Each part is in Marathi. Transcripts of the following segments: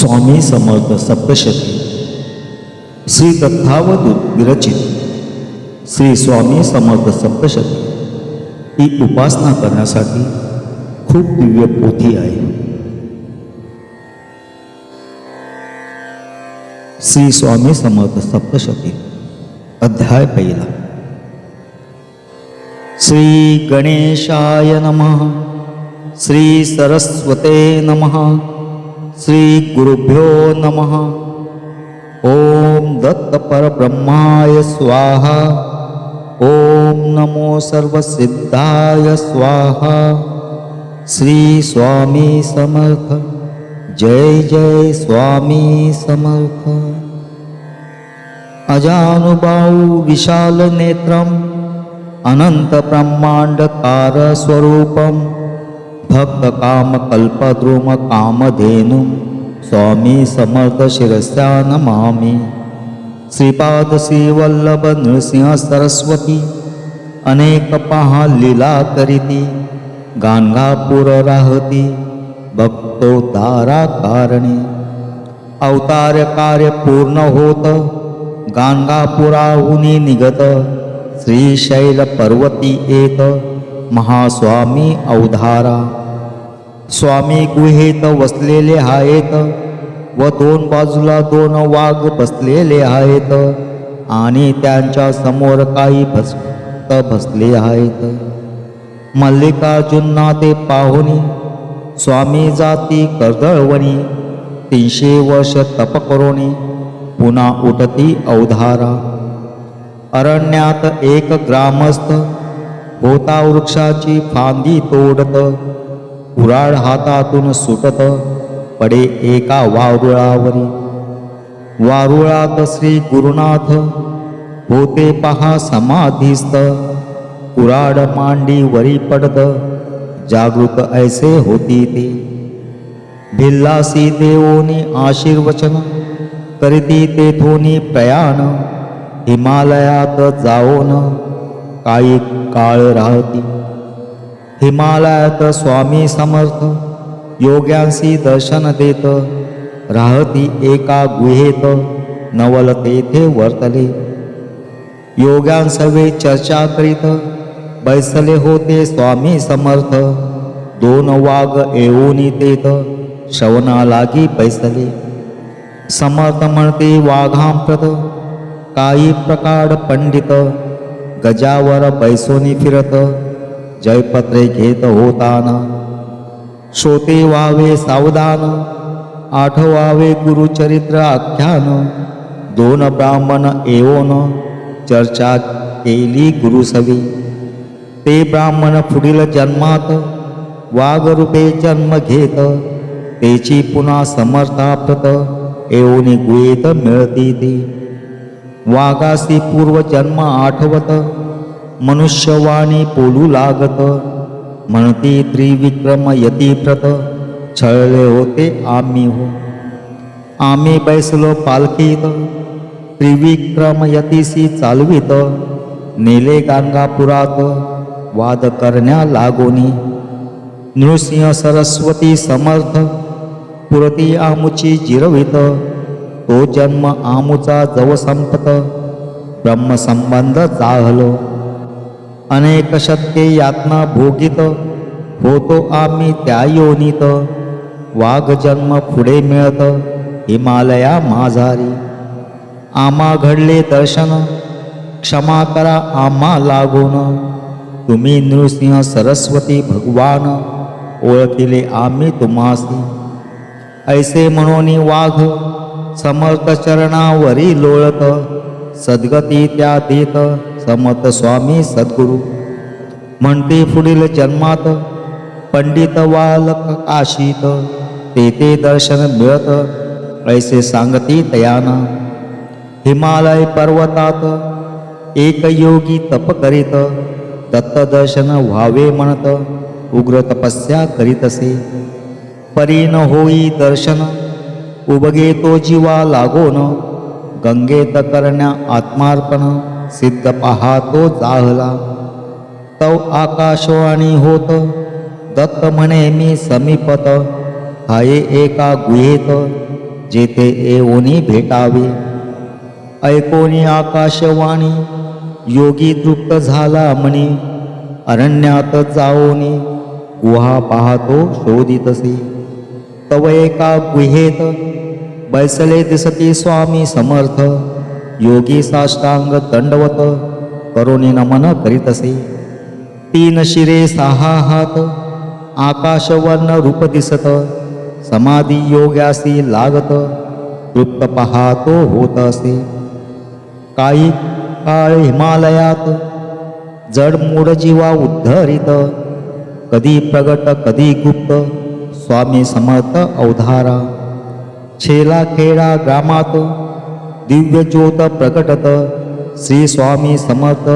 स्वामी समर्थ सप्तशती श्री दत्तावधूत विरचित श्री स्वामी समर्थ सप्तशती ही उपासना करण्यासाठी खूप दिव्य पोथी आहे. श्री स्वामी समर्थ सप्तशती अध्याय पहिला. श्री गणेशाय नमः. श्री सरस्वते नमः. श्री गुरुभ्यो नमः. ओम दत्त परब्रह्माय स्वाहा. ओम नमो सर्वसिद्धाय स्वाहा. श्री स्वामी समर्थ. जय जय स्वामी समर्थ. अजानुबाहु विशाल नेत्रम अनंत ब्रह्मांडकार स्वरूपम भक्त काम कल्पद्रुम कामधेनु स्वामी समर्थ शिरस्या नमामि. श्रीपाद श्री वल्लभ नृसिंह सरस्वती अनेक पहा लीला करीती गाणगापूर राहती भक्तोद्धारा कारणे. अवतार कार्य पूर्ण होत गाणगापुराहुनी निगत श्रीशैल पर्वती येत महास्वामी अवधारा. स्वामी गुहेत वसलेले आहेत व दोन बाजूला दोन वाघ बसलेले आहेत आणि त्यांच्या समोर काही भक्त बसले आहेत. मल्लिकार्जुना ते पाहुनी स्वामी जाती कर्दळवणी 300 वर्ष तप करोनी पुन्हा उठती अवधारा. अरण्यात एक ग्रामस्थ होता वृक्षाची फांदी तोडत कुऱ्हाड हातातून सुटत पडे एका वारुळावरी. वारुळात श्री गुरुनाथ होते पहा समाधीस्थ. कुऱ्हाड मांडीवरी पडत जागृत ऐसे होती ते. भिल्लासी देवोनी आशीर्वचन करीती तेथोनी प्रयाण. हिमालयात जाओन काही काळ राहती. हिमालयात स्वामी समर्थ योग्यांसी दर्शन देत राहती एका गुहेत नवल तेथे वर्तले. योग्यांसवे चर्चा करीत बैसले होते स्वामी समर्थ. 2 वाघ येऊनी तेथ श्रवणा लागी बैसले. समर्थ म्हणते वाघांप्रत काही प्रकार पंडित गजावर बैसोनी फिरत जयपत्रे घेत होताना. श्रोते व्हावे सावधान आठवावे गुरुचरित्र आख्यान. 2 ब्राह्मण येऊन चर्चा केली गुरुसवी. ते ब्राह्मण पुढील जन्मात वाघरूपे जन्म घेत तेची पुन्हा समर्थाप्रत येऊन गुहेत मिळती ती. वाघासी पूर्वजन्म आठवत मनुष्यवाणी बोलू लागत. म्हणती त्रिविक्रम यतीप्रत छळले होते आम्ही हो. आम्ही बैसलो पालखीत त्रिविक्रम यतीसी चालवित. नेले गाणगापुरात वाद करण्या लागोनी. नृसिंह सरस्वती समर्थ पुरती आमुची जिरवित. तो जन्म आमुचा जव संपत ब्रह्मसंबंध जाहलो. अनेक शतके यातना भोगित होतो आम्ही त्या योनीत. वाघ जन्म पुढे मिळत हिमालया माझारी. आम्हा घडले दर्शन क्षमा करा आम्हा लागून. तुम्ही नृसिंह सरस्वती भगवान ओळखिले आम्ही तुम्हासी. ऐसे म्हणून वाघ समर्थ चरणावरी लोळत सद्गती त्या देत समर्थ स्वामी सद्गुरु. म्हणते पुढील जन्मात पंडित वालक काशीत तेथे दर्शन मिळत ऐसे सांगती तयाना. हिमालय पर्वतात एक योगी तप करीत दत्त दर्शन व्हावे म्हणत उग्र तपस्या करीतसे. परीन होई दर्शन उबगे तो जीवा लागोन. गंगेत करण्या आत्मार्पण सिद्ध पाहातो जाहला. तव आकाशवाणी होत दत्त म्हणे मी समीपत. हाये एका गुहेत जेथे येऊनी भेटावे. ऐकोनी आकाशवाणी योगी तृप्त झाला म्हणे. अरण्यात जाओनी गुहा पाहतो शोधितसे. तव एका गुहेत बैसले दिसती स्वामी समर्थ. योगी साष्टांग दंडवत करोनी नमन करीतसे. 3 शिरे 6 हात आकाशवर्ण रूप दिसत. समाधी योग्यासी लागत तृप्त पाहतो होत असे. काही काळ हिमालयात जड मूढ जीवा उद्धरित. कधी प्रगट कधी गुप्त स्वामी समर्थ अवधारा. छेला खेडा ग्रामात दिव्य ज्योत प्रकटत. श्री स्वामी समर्थ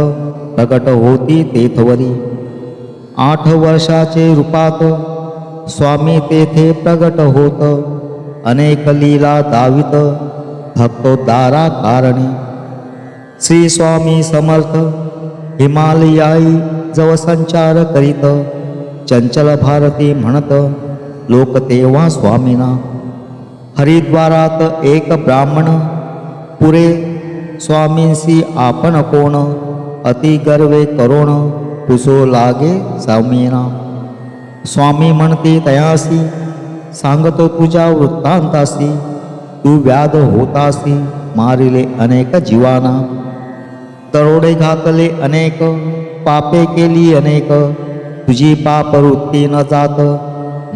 प्रकट होती तेथवरी. 8 वर्षाचे रूपात स्वामी तेथे प्रगट होत. अनेक लीला दावित भक्तोद्धारा कारणे. श्री स्वामी समर्थ हिमालयाई जव संचार करीत. चंचल भारती म्हणत लोक तेव्हा स्वामीना. हरिद्वारात एक ब्राह्मण पुरे स्वामींसी आपण कोण. अति गर्वे करोण पुसो लागे स्वामीना. स्वामी म्हणते तयासी सांगतो तुझ्या वृत्तांतासी. तू व्याध होतासी मारिले अनेक जीवाना. दरोडे घातले अनेक पापे केली अनेक. तुझी पाप वृत्ती न जात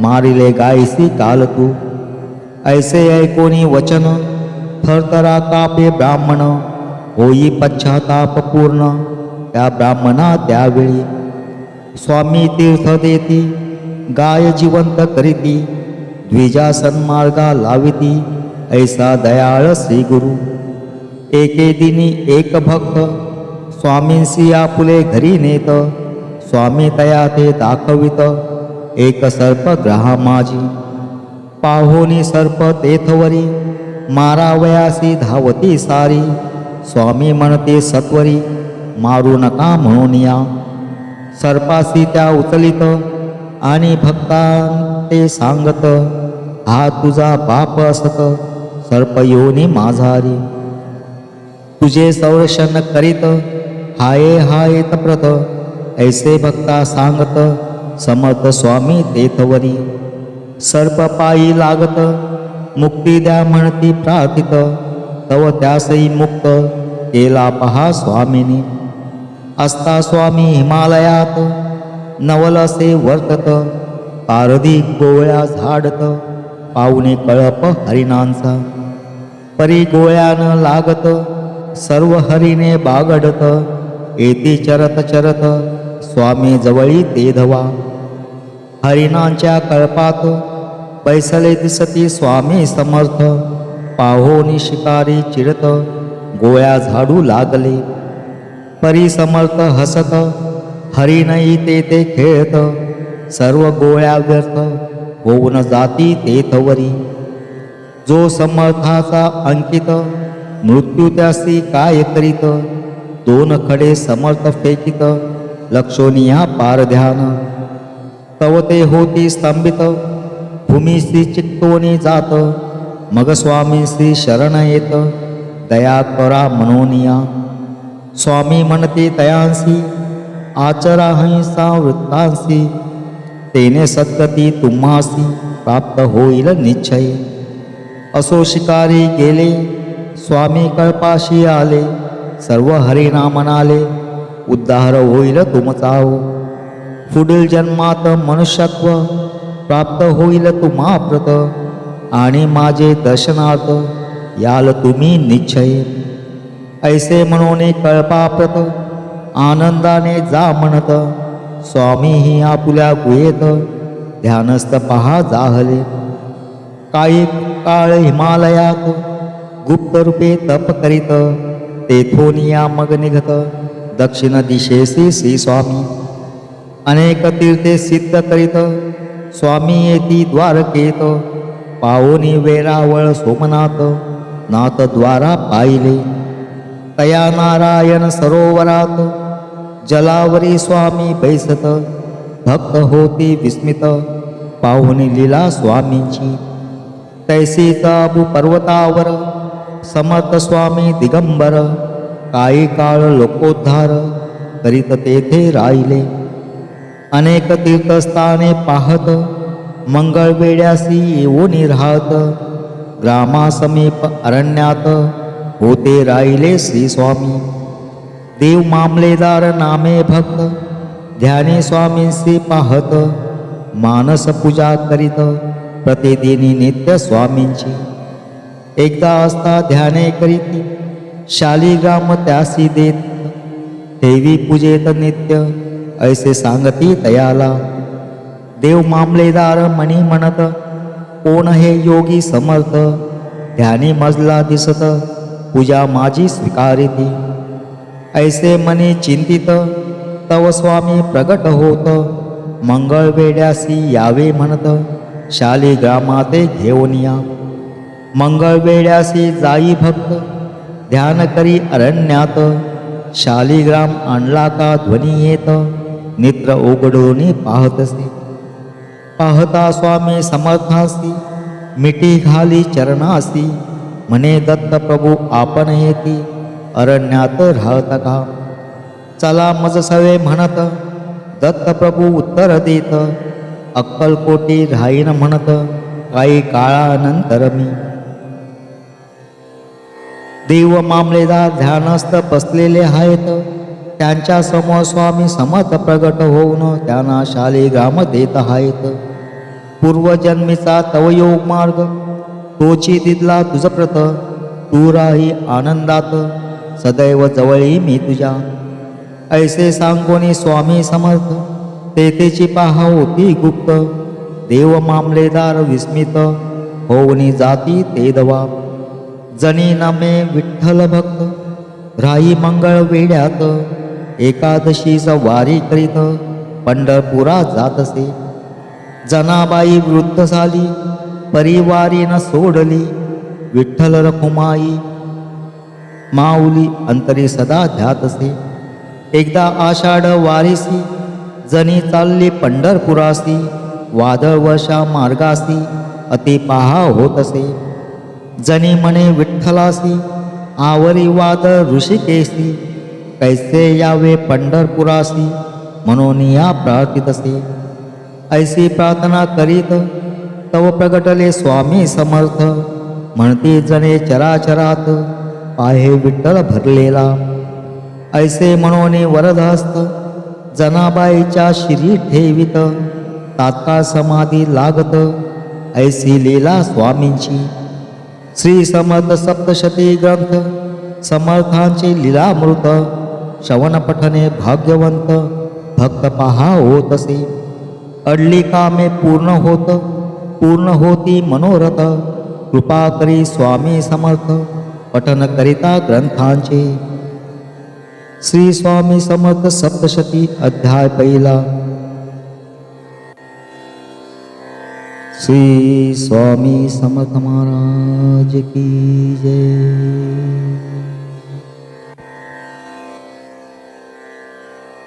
मारिले गायसी काल तू. ऐसे ऐकोनी वचन थरथरा कापे ब्राह्मण. होई पश्चाताप पूर्ण त्या ब्राह्मणा त्यावेळी. स्वामी तीर्थ देती गाय जिवंत करीती. द्विजा सन्मार्गा लाविती ऐसा दयाळ श्री गुरु. एके दिनी एक भक्त स्वामींसी आपुले घरी नेत. स्वामी तया ते दाखवित एक सर्प ग्रहा माझी. पाहोनी सर्प तेथवरी मारावयासी धावती सारी. स्वामी म्हणते सत्वरी मारू नका म्हणून या. सर्पासी त्या उचलित आणि भक्तां ते सांगत. हा तुझा पाप असत सर्प योनी माझारी. तुझे संरक्षण करीत हाये हाये तप्रत. ऐसे भक्ता सांगत समर्थ स्वामी तेथवरी. सर्प पायी लागत मुक्ती द्या म्हणती प्रार्थित. तव त्यासही मुक्त केला पहा स्वामीनी. असता स्वामी हिमालयात नवलसे वर्तत. पारधी गोळ्या झाडत पाहुणे कळप हरिणांचा. परी गोळ्यान लागत सर्व हरिणे बागडत. येती चरत चरत स्वामी जवळी ते धवा. हरिणांच्या कळपात बैसले दिसती स्वामी समर्थ. पाहोनी शिकारी चिरत गोळ्या झाडू लागले. परी समर्थ हसत हरिणई तेथे खेळत. सर्व गोळ्या व्यर्थ होऊन जाती तेथवरी. जो समर्थाचा अंकित मृत्यू त्यासी काय करीत. 2 खडे समर्थ फेकित लक्षोनिया पार ध्यान. तव ते होती स्तंभित भूमीसी चित्तोनी जात. मग स्वामींसी शरण येत दया करा मनोनिया. स्वामी म्हणते तयांसी आचरा हिंसा वृत्तांसी. तेने सद्गती तुम्हासी प्राप्त होईल निश्चय. असो शिकारी गेले स्वामी कळपाशी आले. सर्व हरिणा म्हणाले उद्धार होईल तुमचाव. पुढील जन्मात मनुष्यत्व प्राप्त होईल तुम्हा प्रत. आणि माझे दर्शनार्थ याल तुम्ही निश्चय. ऐसे म्हणून कळपाप्रत आनंदाने जा म्हणत. स्वामी ही आपुल्या गुहेत ध्यानस्थ पहा जाहले. काही काळ हिमालयात गुप्त रूपे तप करीत. तेथोनिया मग निघत दक्षिण दिशेसी श्री स्वामी. अनेक तीर्थे सिद्ध करीत स्वामी येती द्वारकेत. पाओनी वेरावळ सोमनाथ नाथ द्वारा पाहिले. तया नारायण सरोवरात जलावरी स्वामी बैसत. भक्त होती विस्मित पाहुनी लीला स्वामींची. तैसीच अबू पर्वतावर समर्थ स्वामी दिगंबर, काही काळ लोकोद्धार करीत तेथे राहिले. अनेक तीर्थस्थाने पाहत मंगळवेड्यासी येऊन राहत. ग्रामासमीप अरण्यात होते राहिले श्री स्वामी. देव मामलेदार नामे भक्त ध्यानी स्वामींसी पाहत. मानस पूजा करीत प्रतिदिनी नित्य स्वामींची. एकदा असता ध्याने करीती शालिग्राम त्यासी देत. देवी पूजेत नित्य ऐसे सांगती तयाला. देव मामलेदार मनी म्हणत कोण हे योगी समर्थ. ध्यानी मजला दिसत पूजा माझी स्वीकारिती. ऐसे मनी चिंतित तव स्वामी प्रगट होत. मंगळवेड्यासी यावे म्हणत शालिग्रामाते घेऊन या. मंगळवेड्यासी जाई भक्त ध्यान करी अरण्यात. शालिग्राम आणला का ध्वनी येत नेत्र उघडून पाहतसे. पाहता स्वामी समर्थासी मिठी घाली चरणासी. म्हणे दत्त प्रभू आपण येती अरण्यात राहत का. चला मज सवे म्हणत दत्त प्रभू उत्तर देत. अक्कलकोटी राहीन म्हणत काही काळानंतर मी. देव मामलेदार ध्यानस्थ बसलेले आहेत. त्यांच्या समोर स्वामी समर्थ प्रगट होऊन त्यांना शालिग्राम देत आहेत. पूर्वजन्मीचा तव योग मार्ग तोची दिदला तुझ प्रत. तू राही आनंदात सदैव जवळी मी तुझ्या. ऐसे सांगोनी स्वामी समर्थ तेथेची पाहा होती गुप्त. देव मामलेदार विस्मित होऊनी जाती ते दवा. जनी नमे विठ्ठल भक्त राही मंगळ वेड्यात. एकादशीच वारी करीत पंढरपुरात जातसे. जनाबाई वृद्ध झाली परिवारीन सोडली. विठ्ठल रखुमाई माऊली अंतरी सदा ध्यातसे. एकदा आषाढ वारीसी जनी चालली पंढरपुरासी. वादळ वर्षा मार्गासी अति पाहा होतसे. जनी म्हणे विठ्ठलासी आवरी वादळ ऋषिकेशी. कैसे यावे पंढरपुरासी म्हणून या प्रार्थितसे. ऐसी प्रार्थना करीत तव प्रगटले स्वामी समर्थ. म्हणती जणे चराचरात पाहे विठ्ठल भरलेला. ऐसे म्हणून वरदहस्त जनाबाईच्या शिरी ठेवित. तात्काळ समाधी लागत ऐसी लीला स्वामींची. श्री समर्थ सप्तशती ग्रंथ समर्थांचे लीलामृत. श्रवण पठने भाग्यवंत भक्त पहा होतसे. अडली कामे पूर्ण होती मनोरथ. कृपा करी स्वामी समर्थ पठन करिता ग्रंथांचे. श्री स्वामी समर्थ सप्तशती अध्याय पहिला. श्री स्वामी समर्थ महाराज की जय.